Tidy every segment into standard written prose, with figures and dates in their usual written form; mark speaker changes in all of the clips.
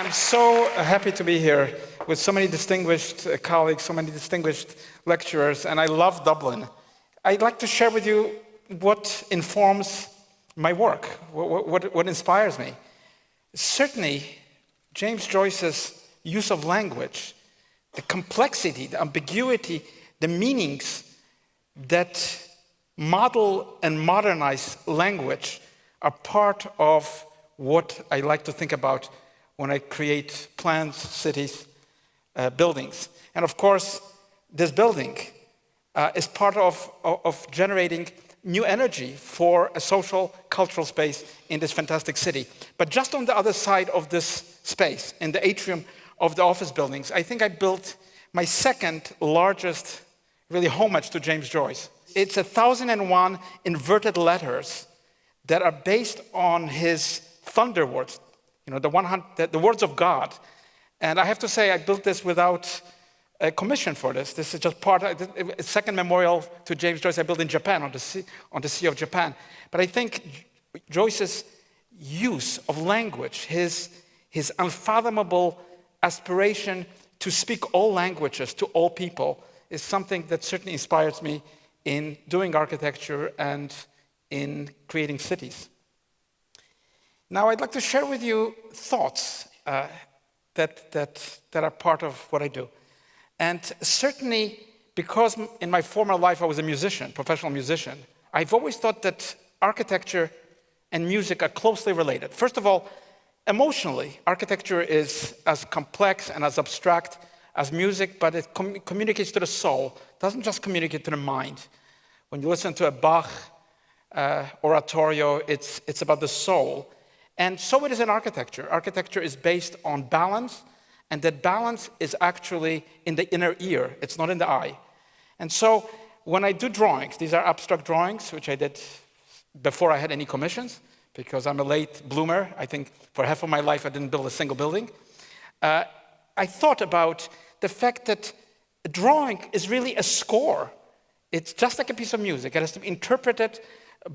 Speaker 1: I'm so happy to be here with so many distinguished colleagues, so many distinguished lecturers, and I love Dublin. I'd like to share with you what informs my work, what inspires me. Certainly, James Joyce's use of language, the complexity, the ambiguity, the meanings that model and modernize language are part of what I like to think about when I create plans, cities, buildings. And of course, this building is part of generating new energy for a social, cultural space in this fantastic city. But just on the other side of this space, in the atrium of the office buildings, I think I built my second largest, really, homage to James Joyce. It's 1,001 inverted letters that are based on his thunder words, the words of God. And I have to say, I built this without a commission for this. This is just part of a second memorial to James Joyce I built in Japan, on the Sea of Japan. But I think Joyce's use of language, his unfathomable aspiration to speak all languages to all people, is something that certainly inspires me in doing architecture and in creating cities. Now, I'd like to share with you thoughts that are part of what I do. And certainly, because in my former life I was a musician, professional musician, I've always thought that architecture and music are closely related. First of all, emotionally, architecture is as complex and as abstract as music, but it communicates to the soul. It doesn't just communicate to the mind. When you listen to a Bach oratorio, it's about the soul. And so it is in architecture. Architecture is based on balance, and that balance is actually in the inner ear. It's not in the eye. And so when I do drawings, these are abstract drawings, which I did before I had any commissions, because I'm a late bloomer. I think for half of my life I didn't build a single building. I thought about the fact that a drawing is really a score. It's just like a piece of music. It has to be interpreted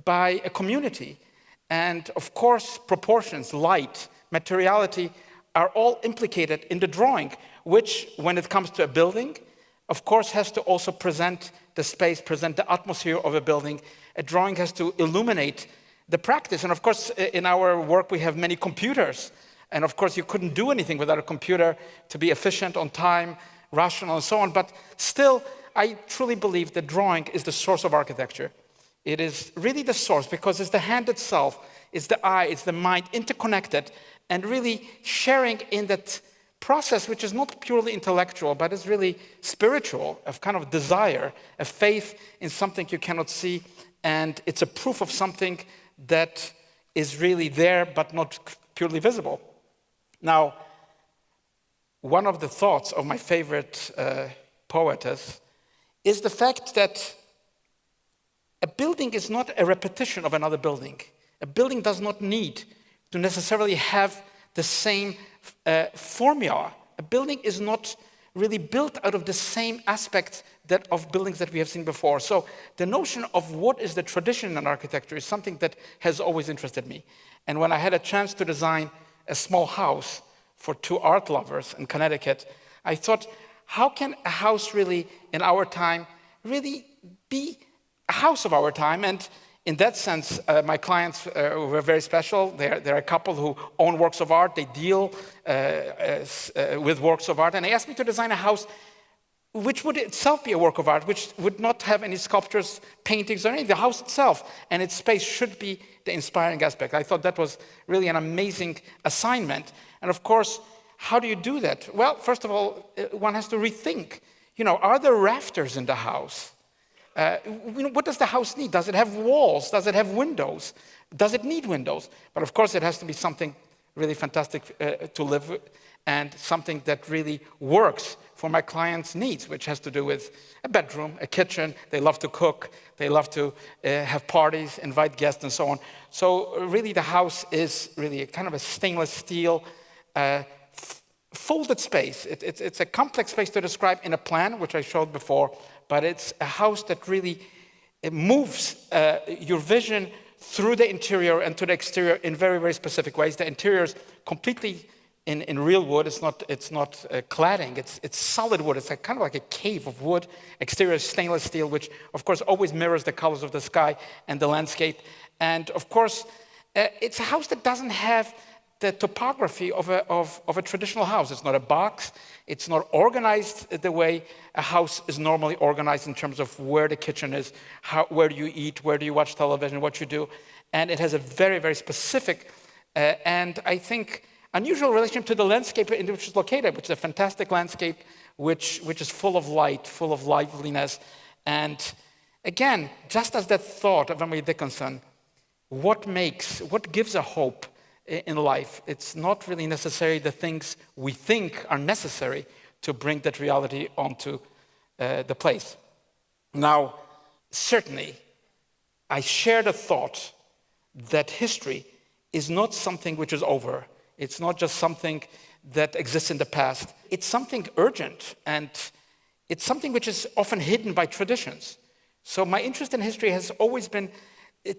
Speaker 1: by a community. And of course, proportions, light, materiality are all implicated in the drawing, which, when it comes to a building, of course, has to also present the space, present the atmosphere of a building. A drawing has to illuminate the practice. And of course, in our work, we have many computers. And of course, you couldn't do anything without a computer to be efficient, on time, rational, and so on. But still, I truly believe that drawing is the source of architecture. It is really the source, because it's the hand itself, it's the eye, it's the mind, interconnected, and really sharing in that process, which is not purely intellectual, but is really spiritual, of kind of desire, a faith in something you cannot see, and it's a proof of something that is really there, but not purely visible. Now, one of the thoughts of my favorite poetess is the fact that a building is not a repetition of another building. A building does not need to necessarily have the same formula. A building is not really built out of the same aspects of buildings that we have seen before. So the notion of what is the tradition in architecture is something that has always interested me. And when I had a chance to design a small house for two art lovers in Connecticut, I thought, how can a house really, in our time, really be a house of our time? And in that sense, my clients were very special. They're a couple who own works of art. They deal with works of art. And they asked me to design a house which would itself be a work of art, which would not have any sculptures, paintings, or anything. The house itself and its space should be the inspiring aspect. I thought that was really an amazing assignment. And of course, how do you do that? Well, first of all, one has to rethink. Are there rafters in the house? What does the house need? Does it have walls? Does it have windows? Does it need windows? But of course, it has to be something really fantastic to live with, and something that really works for my clients' needs, which has to do with a bedroom, a kitchen. They love to cook. They love to have parties, invite guests, and so on. So really, the house is really a kind of a stainless steel folded space. It's a complex space to describe in a plan, which I showed before, but it's a house that really moves your vision through the interior and to the exterior in very, very specific ways. The interior is completely in real wood. It's not cladding. It's solid wood. It's kind of like a cave of wood. Exterior is stainless steel, which of course always mirrors the colors of the sky and the landscape. And of course, it's a house that doesn't have the topography of a traditional house. It's not a box. It's not organized the way a house is normally organized in terms of where the kitchen is, where do you eat, where do you watch television, what you do. And it has a very, very specific and I think unusual relationship to the landscape in which it's located, which is a fantastic landscape, which is full of light, full of liveliness. And again, just as that thought of Emily Dickinson, what gives a hope in life? It's not really necessarily the things we think are necessary to bring that reality onto the place. Now, certainly, I share the thought that history is not something which is over. It's not just something that exists in the past. It's something urgent, and it's something which is often hidden by traditions. So my interest in history has always been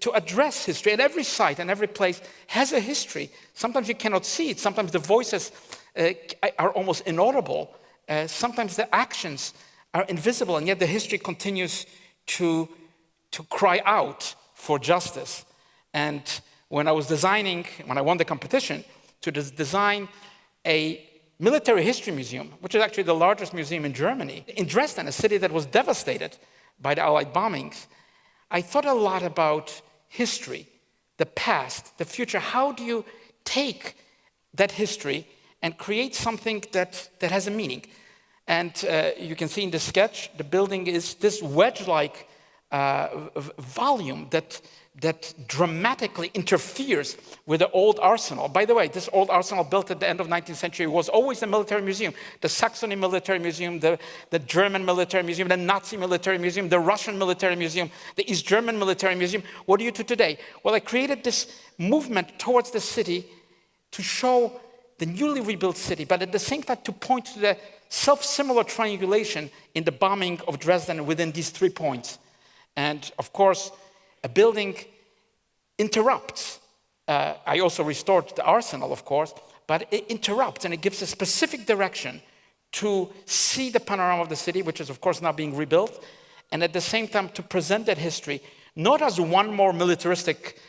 Speaker 1: to address history. And every site and every place has a history. Sometimes you cannot see it. Sometimes the voices are almost inaudible. Sometimes the actions are invisible, and yet the history continues to cry out for justice. And when I won the competition to design a military history museum, which is actually the largest museum in Germany, in Dresden, a city that was devastated by the Allied bombings, I thought a lot about history, the past, the future. How do you take that history and create something that has a meaning? And you can see in the sketch, the building is this wedge-like volume that dramatically interferes with the old arsenal. By the way, this old arsenal built at the end of the 19th century was always a military museum. The Saxony Military Museum, the German Military Museum, the Nazi Military Museum, the Russian Military Museum, the East German Military Museum. What do you do today? Well, I created this movement towards the city to show the newly rebuilt city, but at the same time to point to the self-similar triangulation in the bombing of Dresden within these 3 points. And of course, a building interrupts. I also restored the arsenal, of course, but it interrupts and it gives a specific direction to see the panorama of the city, which is, of course, now being rebuilt, and at the same time to present that history, not as one more militaristic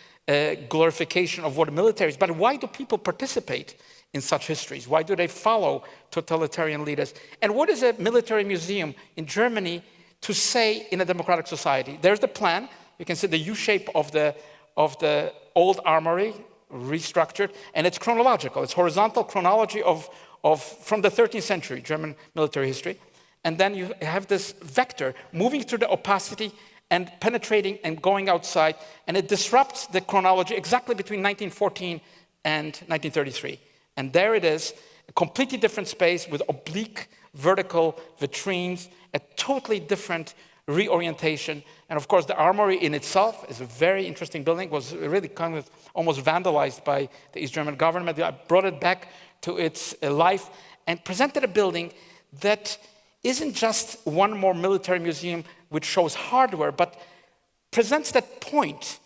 Speaker 1: glorification of what the military is, but why do people participate in such histories? Why do they follow totalitarian leaders? And what is a military museum in Germany to say in a democratic society? There's the plan. You can see the U-shape of the old armory restructured, and it's chronological. It's horizontal chronology of from the 13th century German military history. And then you have this vector moving through the opacity and penetrating and going outside, and it disrupts the chronology exactly between 1914 and 1933. And there it is, a completely different space with oblique vertical vitrines, a totally different reorientation. And of course, the armory in itself is a very interesting building, was really kind of almost vandalized by the East German government. I brought it back to its life and presented a building that isn't just one more military museum which shows hardware, but presents that point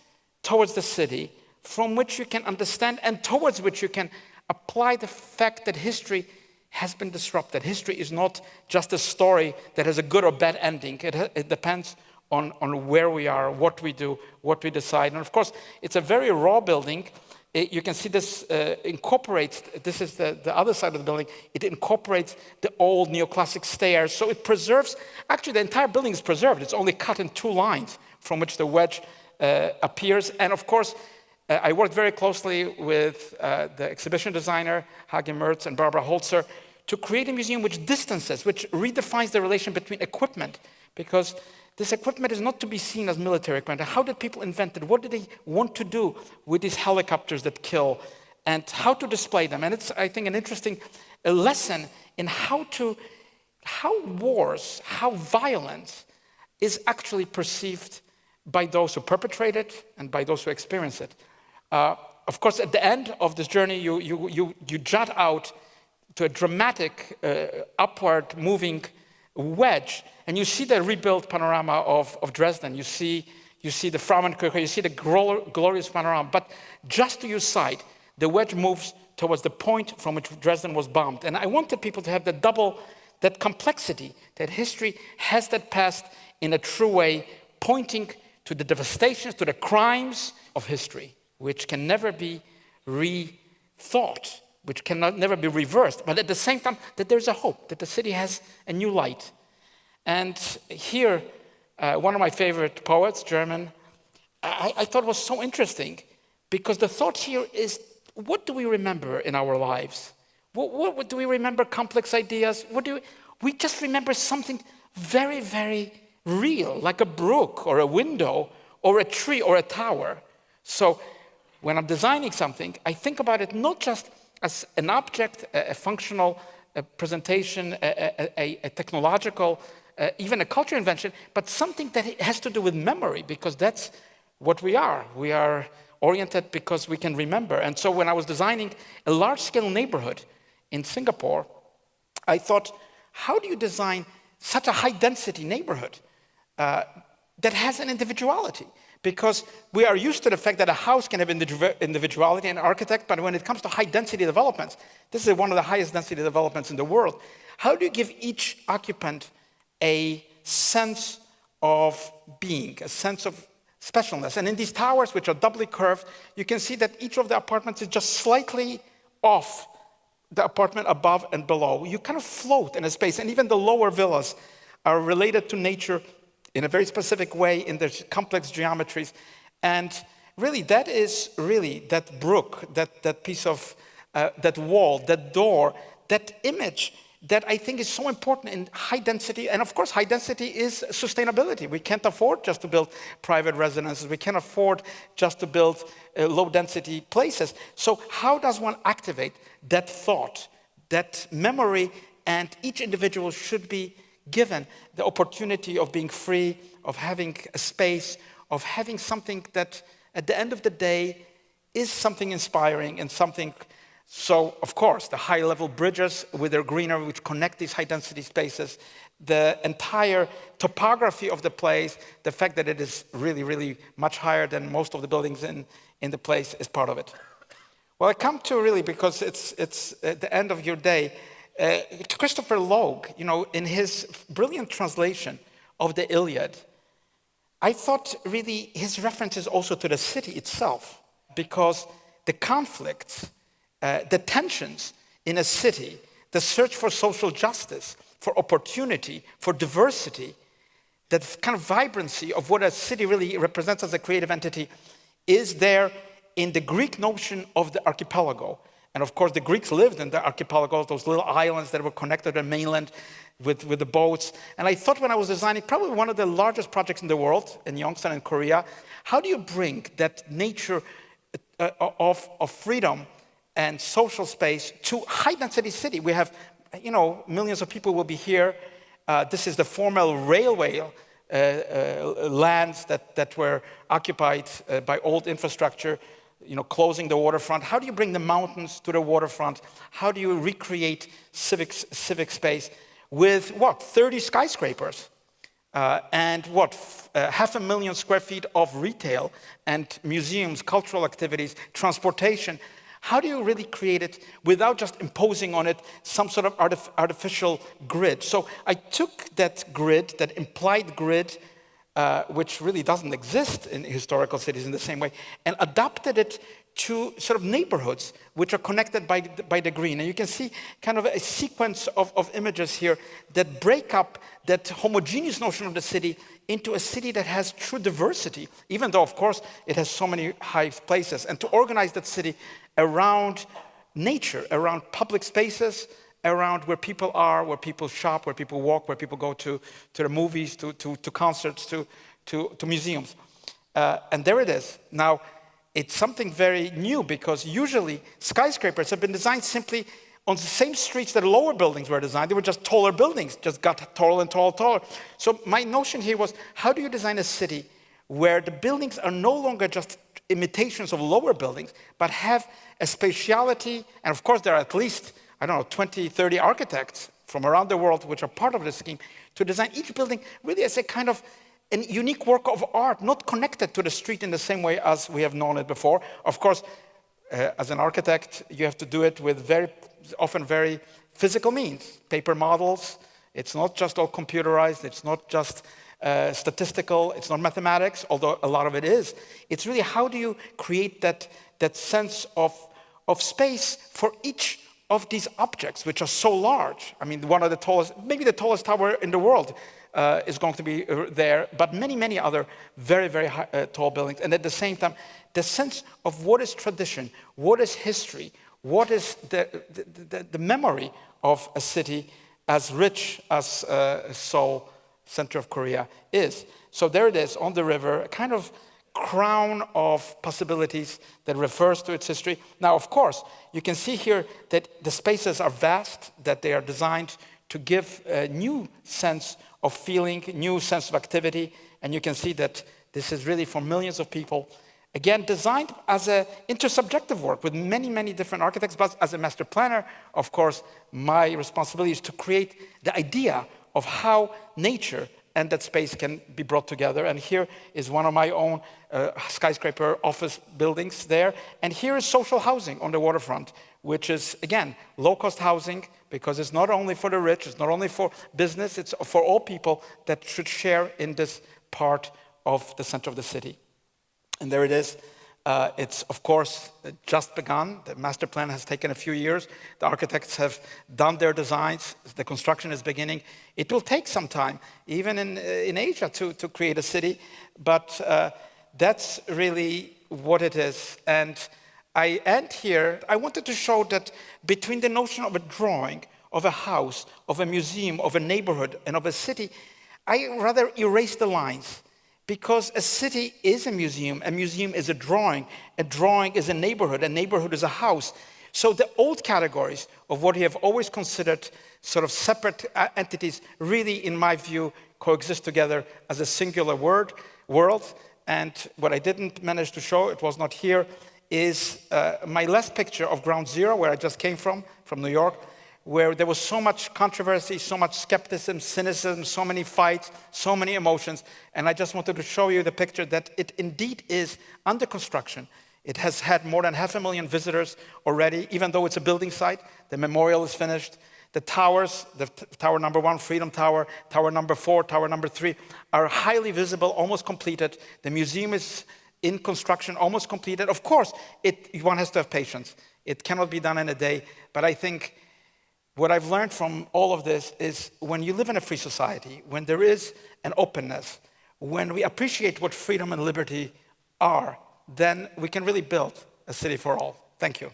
Speaker 1: towards the city from which you can understand and towards which you can apply the fact that history has been disrupted. History is not just a story that has a good or bad ending. It depends on where we are, what we do, what we decide. And of course, it's a very raw building. You can see this incorporates, this is the other side of the building, it incorporates the old neoclassic stairs. So it preserves, actually the entire building is preserved. It's only cut in 2 lines from which the wedge appears. And of course, I worked very closely with the exhibition designer, Hage Mertz and Barbara Holzer, to create a museum which distances, which redefines the relation between equipment, because this equipment is not to be seen as military equipment. How did people invent it? What did they want to do with these helicopters that kill? And how to display them? And it's, I think, an interesting lesson in how wars, how violence is actually perceived by those who perpetrate it and by those who experience it. Of course, at the end of this journey, you jut out to a dramatic upward moving wedge, and you see the rebuilt panorama of Dresden. You see the Frauenkirche, you see the glorious panorama. But just to your side, the wedge moves towards the point from which Dresden was bombed. And I wanted people to have that complexity, that history has that past in a true way, pointing to the devastations, to the crimes of history, which can never be rethought, which cannot never be reversed, but at the same time that there's a hope, that the city has a new light. And here, one of my favorite poets, German, I thought was so interesting, because the thought here is, what do we remember in our lives? What do we remember? Complex ideas? We just remember something very, very real, like a brook or a window or a tree or a tower. So when I'm designing something, I think about it not just as an object, a functional presentation, a technological, even a cultural invention, but something that has to do with memory, because that's what we are. We are oriented because we can remember. And so when I was designing a large-scale neighborhood in Singapore, I thought, how do you design such a high-density neighborhood that has an individuality? Because we are used to the fact that a house can have individuality and an architect, but when it comes to high-density developments, this is one of the highest density developments in the world. How do you give each occupant a sense of being, a sense of specialness? And in these towers, which are doubly curved, you can see that each of the apartments is just slightly off the apartment above and below. You kind of float in a space, and even the lower villas are related to nature in a very specific way in their complex geometries. And really, that is really that brook, that piece of, that wall, that door, that image that I think is so important in high density. And of course, high density is sustainability. We can't afford just to build private residences. We can't afford just to build low density places. So how does one activate that thought, that memory, and each individual should be given the opportunity of being free, of having a space, of having something that at the end of the day is something inspiring and something. So, of course, the high-level bridges with their greenery, which connect these high-density spaces, the entire topography of the place, the fact that it is really, really much higher than most of the buildings in the place is part of it. Well, I come to really, because it's at the end of your day, Christopher Logue, in his brilliant translation of the Iliad, I thought really his references also to the city itself, because the conflicts, the tensions in a city, the search for social justice, for opportunity, for diversity, that kind of vibrancy of what a city really represents as a creative entity is there in the Greek notion of the archipelago. And of course, the Greeks lived in the archipelagos, those little islands that were connected to the mainland with the boats. And I thought when I was designing probably one of the largest projects in the world, in Yongsan in Korea, how do you bring that nature of freedom and social space to high-density city? We have, millions of people will be here. This is the former railway lands that were occupied by old infrastructure, closing the waterfront. How do you bring the mountains to the waterfront? How do you recreate civic space with 30 skyscrapers and 500,000 square feet of retail and museums, cultural activities, transportation? How do you really create it without just imposing on it some sort of artificial grid? So I took that grid, that implied grid, which really doesn't exist in historical cities in the same way, and adapted it to sort of neighborhoods which are connected by the green. And you can see kind of a sequence of images here that break up that homogeneous notion of the city into a city that has true diversity, even though, of course, it has so many high places. And to organize that city around nature, around public spaces, around where people are, where people shop, where people walk, where people go to the movies, to concerts, to museums. And there it is. Now, it's something very new, because usually skyscrapers have been designed simply on the same streets that lower buildings were designed. They were just taller buildings, just got taller and taller. So my notion here was, how do you design a city where the buildings are no longer just imitations of lower buildings, but have a spatiality? And of course, there are at least 20, 30 architects from around the world which are part of this scheme to design each building really as a kind of a unique work of art, not connected to the street in the same way as we have known it before. Of course, As an architect, you have to do it with often very physical means, paper models. It's not just all computerized. It's not just statistical. It's not mathematics, although a lot of it is. It's really how do you create that sense of space for each of these objects, which are so large. I mean, one of the tallest, maybe the tallest tower in the world is going to be there, but many, many other very, very high, tall buildings. And at the same time, the sense of what is tradition, what is history, what is the memory of a city as rich as Seoul, center of Korea, is. So there it is on the river, a kind of crown of possibilities that refers to its history. Now, of course, you can see here that the spaces are vast, that they are designed to give a new sense of feeling, new sense of activity, and you can see that this is really for millions of people. Again, designed as an intersubjective work with many, many different architects, but as a master planner, of course, my responsibility is to create the idea of how nature and that space can be brought together. And here is one of my own skyscraper office buildings there. And here is social housing on the waterfront, which is, again, low-cost housing, because it's not only for the rich, it's not only for business, it's for all people that should share in this part of the center of the city. And there it is. It's, of course, just begun. The master plan has taken a few years. The architects have done their designs. The construction is beginning. It will take some time, even in Asia, to create a city. But that's really what it is. And I end here. I wanted to show that between the notion of a drawing, of a house, of a museum, of a neighborhood, and of a city, I rather erase the lines. Because a city is a museum is a drawing is a neighborhood is a house. So the old categories of what we have always considered sort of separate entities really, in my view, coexist together as a singular world. And what I didn't manage to show, it was not here, is my last picture of Ground Zero, where I just came from New York, where there was so much controversy, so much skepticism, cynicism, so many fights, so many emotions. And I just wanted to show you the picture that it indeed is under construction. It has had more than 500,000 visitors already, even though it's a building site. The memorial is finished. The towers, tower number 1, Freedom Tower, tower number 4, tower number 3, are highly visible, almost completed. The museum is in construction, almost completed. Of course, one has to have patience. It cannot be done in a day, but I think what I've learned from all of this is when you live in a free society, when there is an openness, when we appreciate what freedom and liberty are, then we can really build a city for all. Thank you.